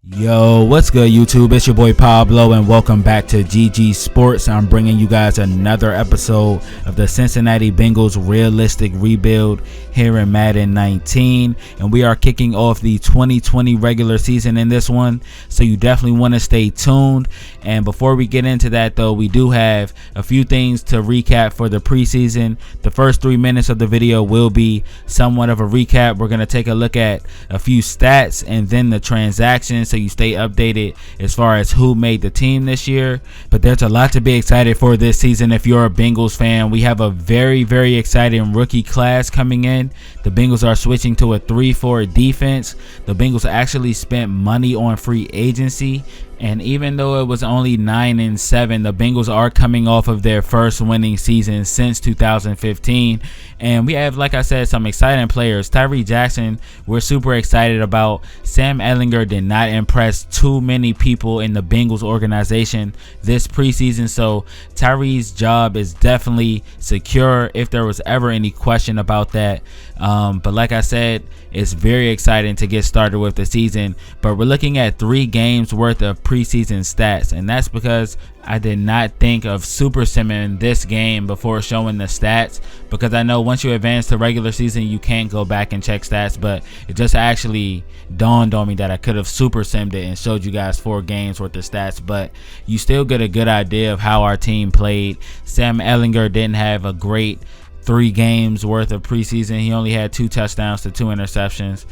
Yo, what's good YouTube? It's your boy Pablo and welcome back to GGsports. I'm bringing you guys another episode of the Cincinnati Bengals realistic rebuild here in Madden 19, and we are kicking off the 2020 regular season in this one, so you definitely want to stay tuned. And before we get into that though, we do have a few things to recap for the preseason. The first 3 minutes of the video will be somewhat of a recap. We're going to take a look at a few stats and then the transactions, so you stay updated as far as who made the team this year. But there's a lot to be excited for this season if you're a Bengals fan. We have a very exciting rookie class coming in. The Bengals are switching to a 3-4 defense. The Bengals actually spent money on free agency, and even though it was only 9-7, the Bengals are coming off of their first winning season since 2015. And we have, like I said, some exciting players. Tyree Jackson, we're super excited about. Sam Ehlinger did not impress too many people in the Bengals organization this preseason, so Tyree's job is definitely secure if there was ever any question about that. But like I said, it's very exciting to get started with the season. But we're looking at 3 games worth of preseason stats, and that's because I did not think of super simming this game before showing the stats, because I know once you advance to regular season you can't go back and check stats. But it just actually dawned on me that I could have super simmed it and showed you guys 4 games worth of stats, but you still get a good idea of how our team played. Sam Ehlinger didn't have a great 3 games worth of preseason. He only had 2 touchdowns to 2 interceptions.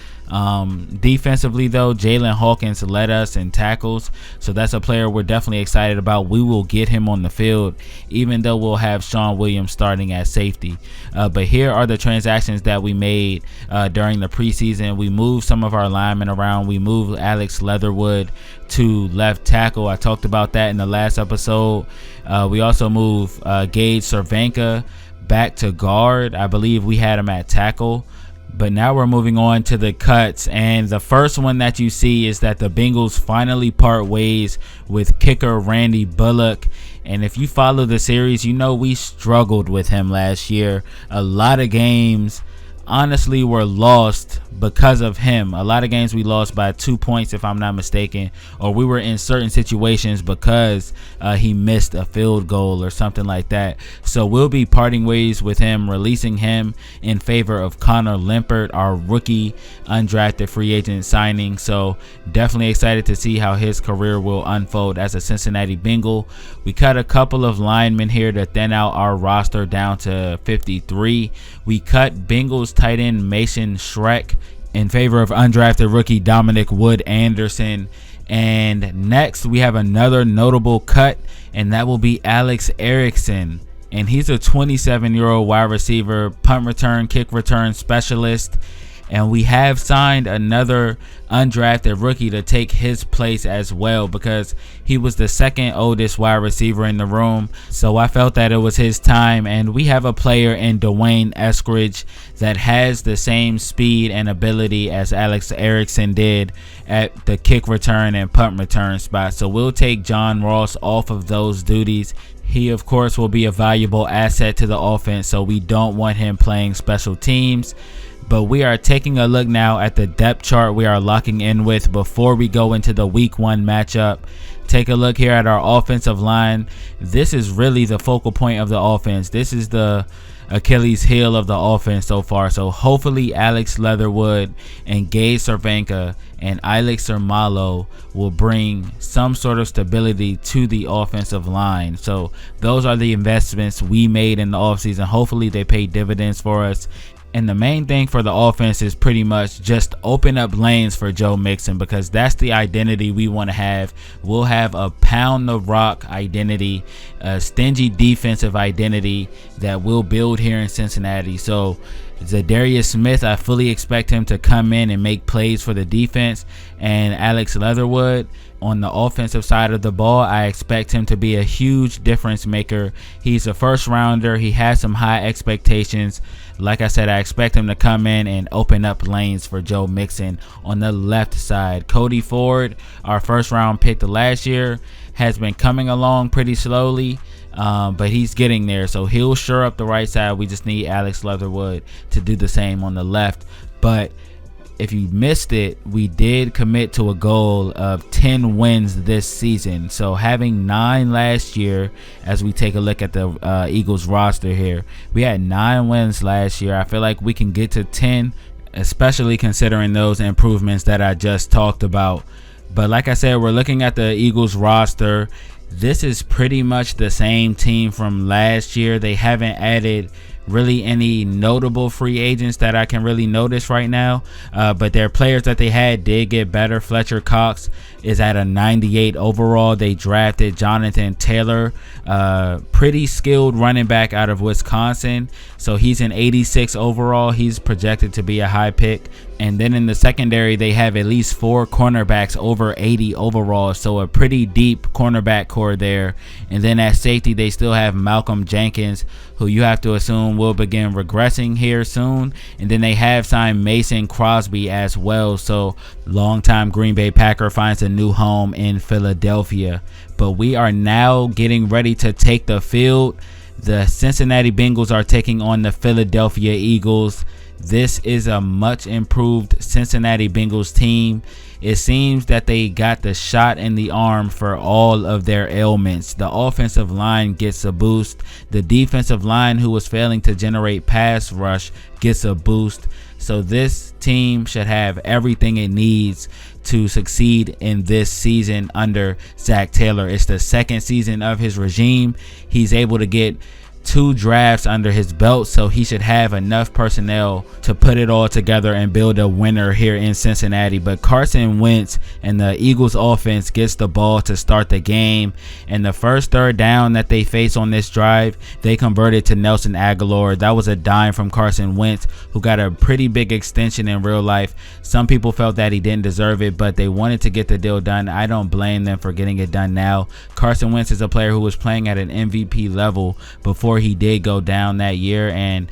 Defensively though, Jalen Hawkins led us in tackles, so that's a player we're definitely excited about. We will get him on the field, even though we'll have Sean Williams starting at safety. But here are the transactions that we made during the preseason. We moved some of our linemen around. We moved Alex Leatherwood to left tackle. I talked about that in the last episode. We also moved Gage Cervenka back to guard. I believe we had him at tackle. But now we're moving on to the cuts, and the first one that you see is that the Bengals finally part ways with kicker Randy Bullock. And if you follow the series, you know we struggled with him last year. A lot of games honestly were lost because of him. A lot of games we lost by 2 points if I'm not mistaken, or we were in certain situations because he missed a field goal or something like that. So we'll be parting ways with him, releasing him in favor of Connor Limpert, our rookie undrafted free agent signing. So definitely excited to see how his career will unfold as a Cincinnati Bengal. We cut a couple of linemen here to thin out our roster down to 53. We cut Bengals tight end Mason Schreck in favor of undrafted rookie Dominic Wood Anderson. And next we have another notable cut, and that will be Alex Erickson. And he's a 27-year-old wide receiver, punt return, kick return specialist. And we have signed another undrafted rookie to take his place as well, because he was the second oldest wide receiver in the room. So I felt that it was his time. And we have a player in Dwayne Eskridge that has the same speed and ability as Alex Erickson did at the kick return and punt return spot. So we'll take John Ross off of those duties. He, of course, will be a valuable asset to the offense, so we don't want him playing special teams. But we are taking a look now at the depth chart we are locking in with before we go into the week 1 matchup. Take a look here at our offensive line. This is really the focal point of the offense. This is the Achilles heel of the offense so far. So hopefully Alex Leatherwood and Gage Cervenka and Alex Sermalo will bring some sort of stability to the offensive line. So those are the investments we made in the offseason. Hopefully they pay dividends for us. And the main thing for the offense is pretty much just open up lanes for Joe Mixon, because that's the identity we want to have. We'll have a pound the rock identity, a stingy defensive identity that we'll build here in Cincinnati. So Zadarius Smith, I fully expect him to come in and make plays for the defense. And Alex Leatherwood, on the offensive side of the ball, I expect him to be a huge difference maker. He's a first rounder. He has some high expectations. Like I said, I expect him to come in and open up lanes for Joe Mixon. On the left side, Cody Ford, our first round pick the last year, has been coming along pretty slowly. But he's getting there, so he'll shore up the right side. We just need Alex Leatherwood to do the same on the left. But if you missed it, we did commit to a goal of 10 wins this season. So having 9 last year, as we take a look at the Eagles roster here, we had 9 wins last year. I feel like we can get to 10, especially considering those improvements that I just talked about. But like I said, we're looking at the Eagles roster. This is pretty much the same team from last year. They haven't added really any notable free agents that I can really notice right now, but their players that they had did get better. Fletcher Cox is at a 98 overall. They drafted Jonathan Taylor, pretty skilled running back out of Wisconsin, so he's an 86 overall. He's projected to be a high pick. And then in the secondary, they have at least 4 cornerbacks over 80 overall, so a pretty deep cornerback core there. And then at safety, they still have Malcolm Jenkins, who you have to assume will begin regressing here soon. And then they have signed Mason Crosby as well, so longtime Green Bay Packer finds a new home in Philadelphia. But we are now getting ready to take the field. The Cincinnati Bengals are taking on the Philadelphia Eagles. This is a much improved Cincinnati Bengals team. It seems that they got the shot in the arm for all of their ailments. The offensive line gets a boost. The defensive line, who was failing to generate pass rush, gets a boost. So this team should have everything it needs to succeed in this season under Zac Taylor. It's the second season of his regime. He's able to get 2 drafts under his belt, so he should have enough personnel to put it all together and build a winner here in Cincinnati. But Carson Wentz and the Eagles offense gets the ball to start the game, and the first third down that they face on this drive, they converted to Nelson Aguilar. That was a dime from Carson Wentz, who got a pretty big extension in real life. Some people felt that he didn't deserve it, but they wanted to get the deal done. I don't blame them for getting it done now. Carson Wentz is a player who was playing at an MVP level before he did go down that year, and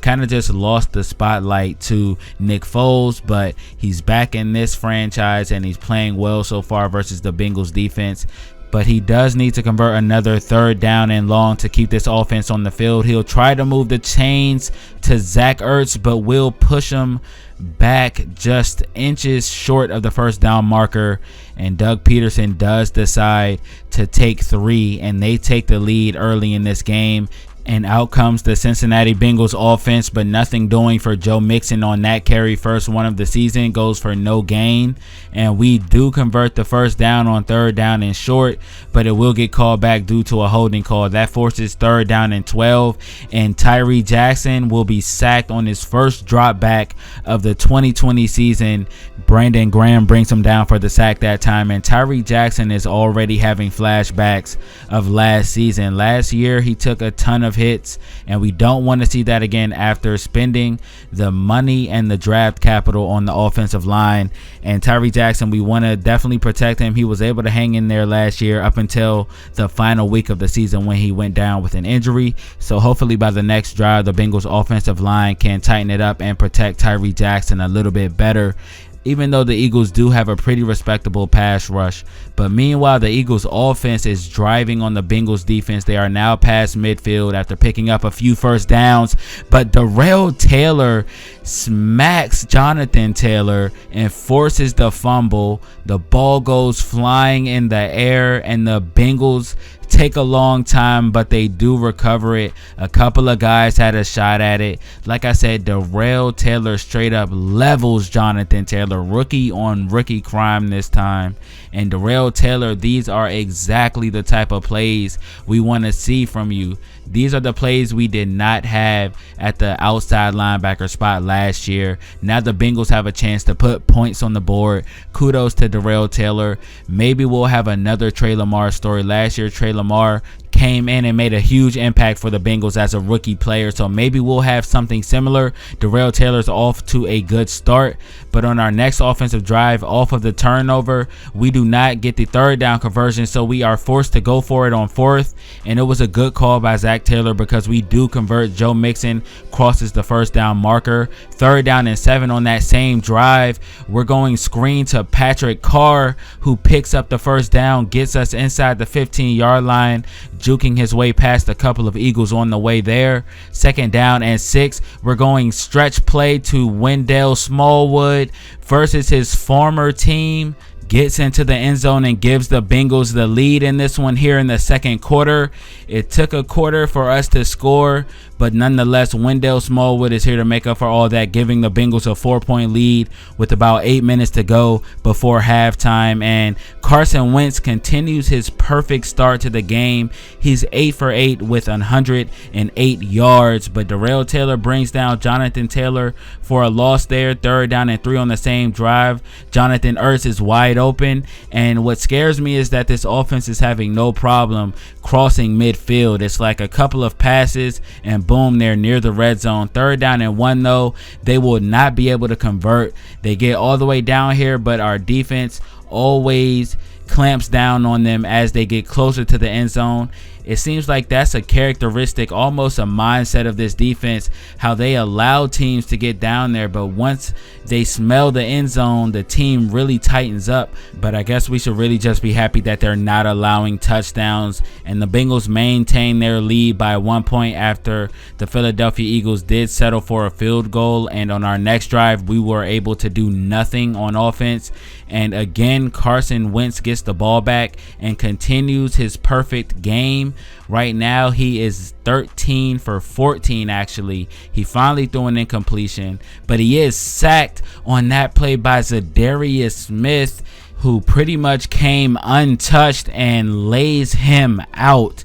kind of just lost the spotlight to Nick Foles. But he's back in this franchise and he's playing well so far versus the Bengals defense. But he does need to convert another third down and long to keep this offense on the field. He'll try to move the chains to Zach Ertz, but will push him back just inches short of the first down marker. And Doug Peterson does decide to take 3, and they take the lead early in this game. And out comes the Cincinnati Bengals offense, but nothing doing for Joe Mixon on that carry. First one of the season goes for no gain. And we do convert the first down on third down and short, but it will get called back due to a holding call. That forces third down and 12. And Tyree Jackson will be sacked on his first drop back of the 2020 season. Brandon Graham brings him down for the sack that time. And Tyree Jackson is already having flashbacks of last season. Last year, he took a ton of hits, and we don't want to see that again after spending the money and the draft capital on the offensive line. And Tyree Jackson, we want to definitely protect him. He was able to hang in there last year up until the final week of the season when he went down with an injury. So hopefully by the next drive, the Bengals offensive line can tighten it up and protect Tyree Jackson a little bit better, even though the Eagles do have a pretty respectable pass rush. But meanwhile, the Eagles offense is driving on the Bengals defense. They are now past midfield after picking up a few first downs. But Darrell Taylor smacks Jonathan Taylor and forces the fumble. The ball goes flying in the air, and the Bengals take a long time, but they do recover it. A couple of guys had a shot at it. Like I said, Darrell Taylor straight up levels Jonathan Taylor. Rookie on rookie crime this time. And Darrell Taylor, these are exactly the type of plays we want to see from you. These are the plays we did not have at the outside linebacker spot last year. Now the Bengals have a chance to put points on the board. Kudos to Darrell Taylor. Maybe we'll have another Trey Lamar story. Last year, Trey Lamar came in and made a huge impact for the Bengals as a rookie player, so maybe we'll have something similar. Darrell Taylor's off to a good start, but on our next offensive drive, off of the turnover, we do not get the third down conversion, so we are forced to go for it on fourth. And it was a good call by Zac Taylor because we do convert. Joe Mixon crosses the first down marker. Third down and 7 on that same drive. We're going screen to Patrick Carr, who picks up the first down, gets us inside the 15-yard line. juking his way past a couple of Eagles on the way there. 2nd down and 6. We're going stretch play to Wendell Smallwood versus his former team. Gets into the end zone and gives the Bengals the lead in this one here in the 2nd quarter. It took a quarter for us to score, but nonetheless, Wendell Smallwood is here to make up for all that, giving the Bengals a 4-point lead with about 8 minutes to go before halftime. And Carson Wentz continues his perfect start to the game. He's 8 for 8 with 108 yards, but Darrell Taylor brings down Jonathan Taylor for a loss there. 3rd down and 3 on the same drive. Jonathan Ertz is wide open, and what scares me is that this offense is having no problem crossing midfield. It's like a couple of passes and boom, they're near the red zone. 3rd down and 1 though, they will not be able to convert. They get all the way down here, but our defense always clamps down on them as they get closer to the end zone. It seems like that's a characteristic, almost a mindset of this defense, how they allow teams to get down there, but once they smell the end zone, the team really tightens up. But I guess we should really just be happy that they're not allowing touchdowns, and the Bengals maintain their lead by 1 point after the Philadelphia Eagles did settle for a field goal, and on our next drive we were able to do nothing on offense. And again, Carson Wentz gets the ball back and continues his perfect game. Right now he is 13 for 14 actually. He finally threw an incompletion, but he is sacked on that play by Zadarius Smith, who pretty much came untouched and lays him out.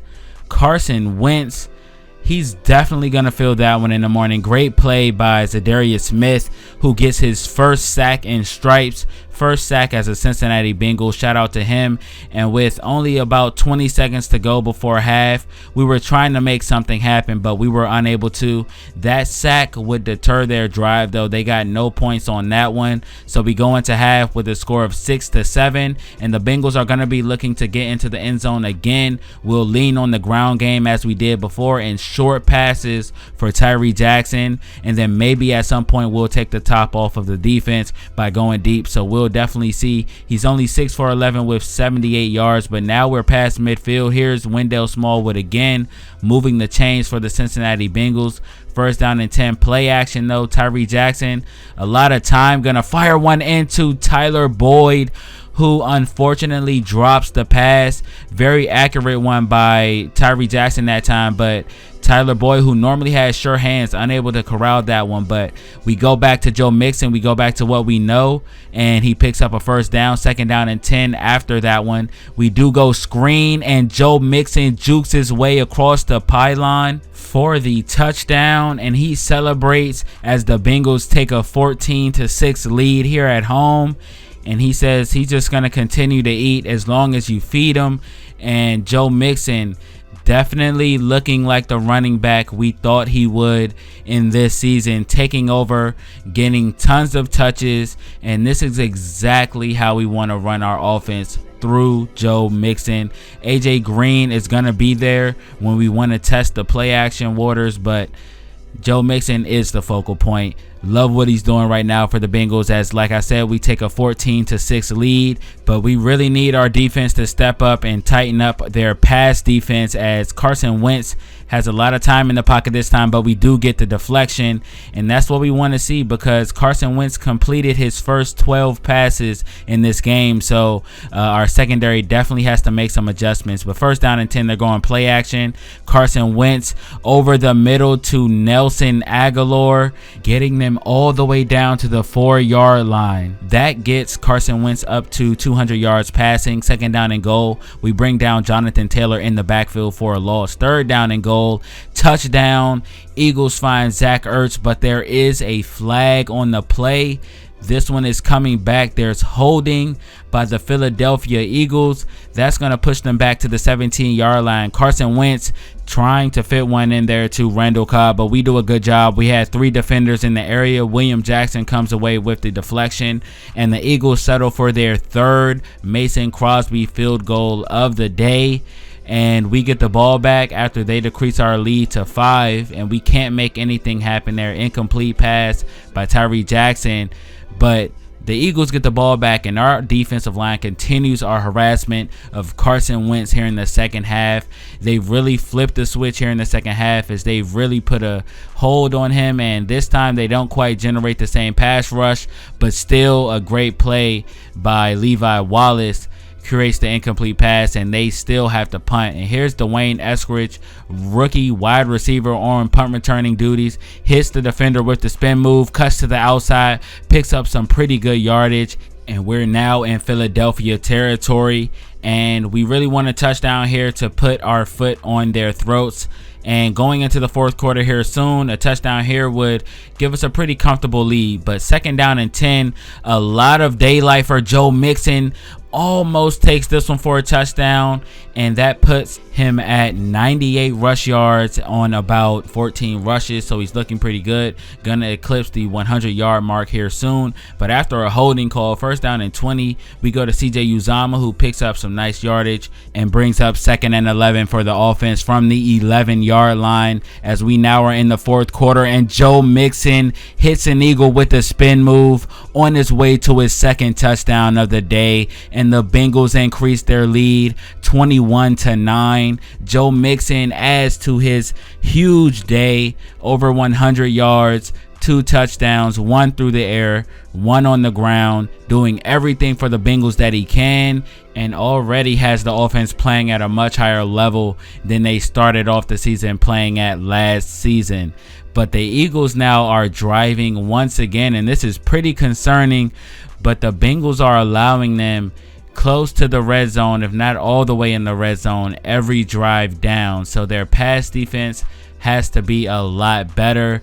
Carson Wentz, he's definitely going to feel that one in the morning. Great play by Zadarius Smith, who gets his first sack in stripes. First sack as a Cincinnati Bengals. Shout out to him. And with only about 20 seconds to go before half, we were trying to make something happen, but we were unable to. That sack would deter their drive, though. They got no points on that one. So we go into half with a score of 6-7, and the Bengals are going to be looking to get into the end zone again. We'll lean on the ground game as we did before, and short passes for Tyree Jackson, and then maybe at some point we'll take the top off of the defense by going deep. So we'll definitely see. He's only 6 for 11 with 78 yards, but now we're past midfield. Here's Wendell Smallwood again, moving the chains for the Cincinnati Bengals. 1st down and 10. Play action though. Tyree Jackson, a lot of time, gonna fire one into Tyler Boyd, who unfortunately drops the pass. Very accurate one by Tyree Jackson that time, but Tyler Boyd, who normally has sure hands, unable to corral that one. But we go back to Joe Mixon. We go back to what we know, and he picks up a 1st down. 2nd down and 10 after that one. We do go screen, and Joe Mixon jukes his way across the pylon for the touchdown, and he celebrates as the Bengals take a 14-6 lead here at home. And he says he's just going to continue to eat as long as you feed him. And Joe Mixon definitely looking like the running back we thought he would in this season, taking over, getting tons of touches, and this is exactly how we want to run our offense, through Joe Mixon. AJ Green is going to be there when we want to test the play action waters, but Joe Mixon is the focal point. Love what he's doing right now for the Bengals, as like I said, we take a 14-6 lead, but we really need our defense to step up and tighten up their pass defense, as Carson Wentz has a lot of time in the pocket this time, but we do get the deflection, and that's what we want to see, because Carson Wentz completed his first 12 passes in this game. So our secondary definitely has to make some adjustments. But 1st down and 10, they're going play action. Carson Wentz over the middle to Nelson Aguilar, getting them all the way down to the 4-yard line. That gets Carson Wentz up to 200 yards passing. 2nd down and goal. We bring down Jonathan Taylor in the backfield for a loss. 3rd down and goal. Touchdown. Eagles find Zach Ertz, but there is a flag on the play. This one is coming back. There's holding by the Philadelphia Eagles. That's going to push them back to the 17-yard line. Carson Wentz trying to fit one in there to Randall Cobb, but we do a good job. We had 3 defenders in the area. William Jackson comes away with the deflection, and the Eagles settle for their 3rd Mason Crosby field goal of the day. And we get the ball back after they decrease our lead to 5, and we can't make anything happen there. Incomplete pass by Tyree Jackson, but The Eagles get the ball back, and our defensive line continues our harassment of Carson Wentz here in the second half. They really flipped the switch here in the second half as they really put a hold on him, and this time they don't quite generate the same pass rush, but still a great play by Levi Wallace creates the incomplete pass, and they still have to punt. And here's Dwayne Eskridge, rookie wide receiver on punt returning duties, hits the defender with the spin move, cuts to the outside, picks up some pretty good yardage, and we're now in Philadelphia territory, and we really want a touchdown here to put our foot on their throats. And going into the fourth quarter here soon, a touchdown here would give us a pretty comfortable lead. But second down and 10, a lot of daylight for Joe Mixon. Almost takes this one for a touchdown, and that puts him at 98 rush yards on about 14 rushes, so he's looking pretty good. Gonna eclipse the 100-yard mark here soon. But after a holding call, first down and 20, we go to CJ Uzomah, who picks up some nice yardage and brings up second and 11 for the offense from the 11-yard line, as we now are in the fourth quarter, and Joe Mixon hits an eagle with a spin move on his way to his second touchdown of the day, and the Bengals increase their lead 21-9. Joe Mixon adds to his huge day, over 100 yards, 2 touchdowns, 1 through the air, 1 on the ground, doing everything for the Bengals that he can, and already has the offense playing at a much higher level than they started off the season playing at last season. But the Eagles now are driving once again, and this is pretty concerning, but the Bengals are allowing them close to the red zone, if not all the way in the red zone, every drive down. So their pass defense has to be a lot better.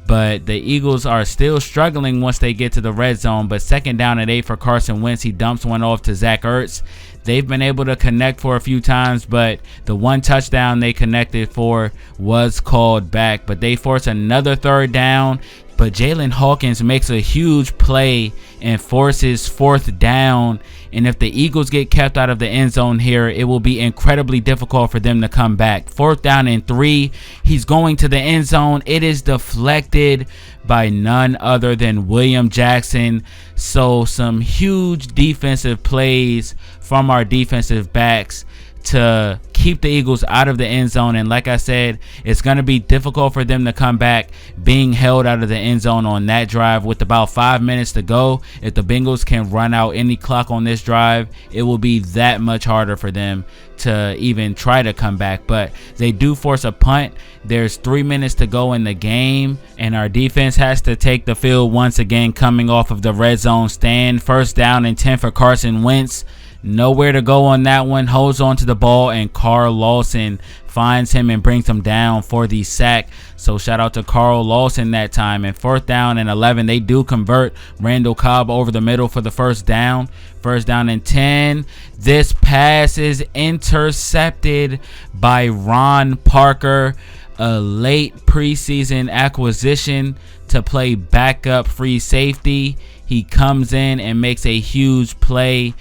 But the Eagles are still struggling once they get to the red zone. But second down and 8 for Carson Wentz. He dumps one off to Zach Ertz. They've been able to connect for a few times, but the one touchdown they connected for was called back. But they force another third down. But Jalen Hawkins makes a huge play and forces fourth down. And if the Eagles get kept out of the end zone here, it will be incredibly difficult for them to come back. Fourth down and 3. He's going to the end zone. It is deflected by none other than William Jackson. So some huge defensive plays from our defensive backs to keep the Eagles out of the end zone. And like I said, it's going to be difficult for them to come back being held out of the end zone on that drive with about 5 minutes to go. If the Bengals can run out any clock on this drive, it will be that much harder for them to even try to come back. But they do force a punt. There's 3 minutes to go in the game, and our defense has to take the field once again, coming off of the red zone stand. First down and 10 for Carson Wentz. Nowhere to go on that one. Holds on to the ball, and Carl Lawson finds him and brings him down for the sack. So shout out to Carl Lawson that time. And fourth down and 11, they do convert. Randall Cobb over the middle for the first down. First down and 10. This pass is intercepted by Ron Parker, a late preseason acquisition to play backup free safety. He comes in and makes a huge play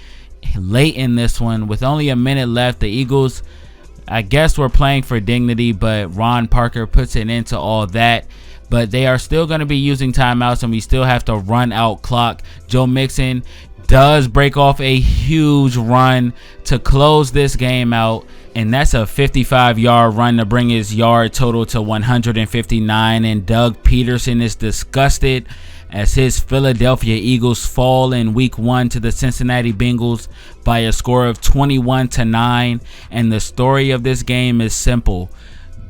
late in this one with only a minute left. The Eagles, I guess, were playing for dignity, but Ron Parker puts it into all that. But they are still going to be using timeouts, and we still have to run out clock. Joe Mixon does break off a huge run to close this game out, and that's a 55-yard run to bring his yard total to 159. And Doug Peterson is disgusted as his Philadelphia Eagles fall in week 1 to the Cincinnati Bengals by a score of 21-9. And the story of this game is simple: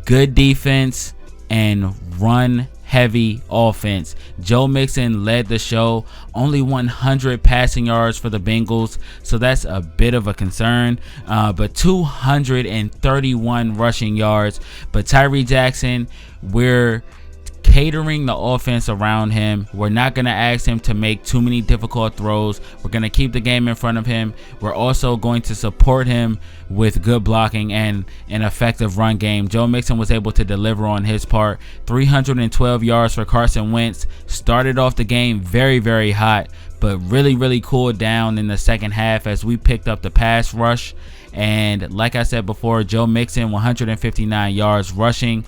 good defense and run heavy offense. Joe Mixon led the show, only 100 passing yards for the Bengals, so that's a bit of a concern, but 231 rushing yards. But Tyree Jackson, we're catering the offense around him. We're not going to ask him to make too many difficult throws. We're going to keep the game in front of him. We're also going to support him with good blocking and an effective run game. Joe Mixon was able to deliver on his part. 312 yards for Carson Wentz. Started off the game very, very hot, but really cooled down in the second half as we picked up the pass rush. And like I said before, Joe Mixon, 159 yards rushing.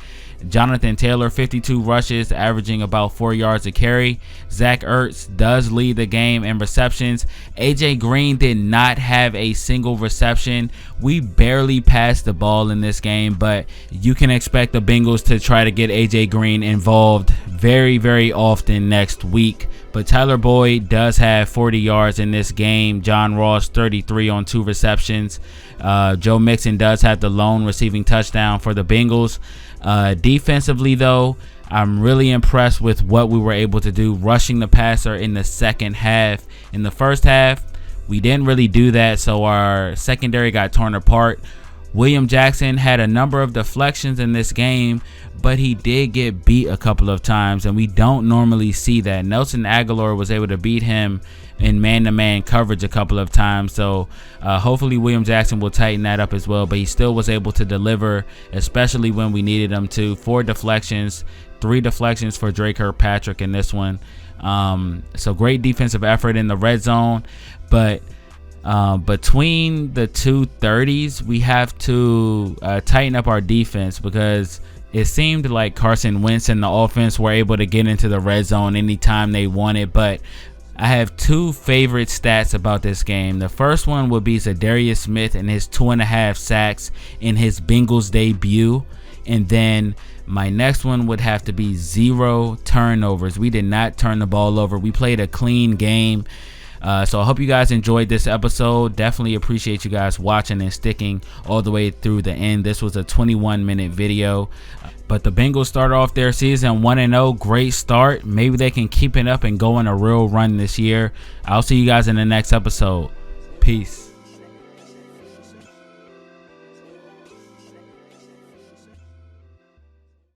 Jonathan Taylor, 52 rushes, averaging about 4 yards a carry. Zach Ertz does lead the game in receptions. AJ Green did not have a single reception. We barely passed the ball in this game, but you can expect the Bengals to try to get AJ Green involved very, very often next week. But Tyler Boyd does have 40 yards in this game. John Ross, 33 on 2 receptions. Joe Mixon does have the lone receiving touchdown for the Bengals. Defensively, though, I'm really impressed with what we were able to do rushing the passer in the second half. In the first half, we didn't really do that, so our secondary got torn apart. William Jackson had a number of deflections in this game, but he did get beat a couple of times, and we don't normally see that. Nelson Aguilar was able to beat him in man-to-man coverage a couple of times, so hopefully William Jackson will tighten that up as well, but he still was able to deliver, especially when we needed him to. 4 deflections, 3 deflections for Drake Kirkpatrick in this one. So great defensive effort in the red zone, but between the 230s, we have to tighten up our defense, because it seemed like Carson Wentz and the offense were able to get into the red zone anytime they wanted. But I have 2 favorite stats about this game. The first one would be Zadarius Smith and his 2.5 sacks in his Bengals debut. And then my next one would have to be 0 turnovers. We did not turn the ball over. We played a clean game. So I hope you guys enjoyed this episode. Definitely appreciate you guys watching and sticking all the way through the end. This was a 21-minute video. But the Bengals started off their season 1-0. Great start. Maybe they can keep it up and go on a real run this year. I'll see you guys in the next episode. Peace.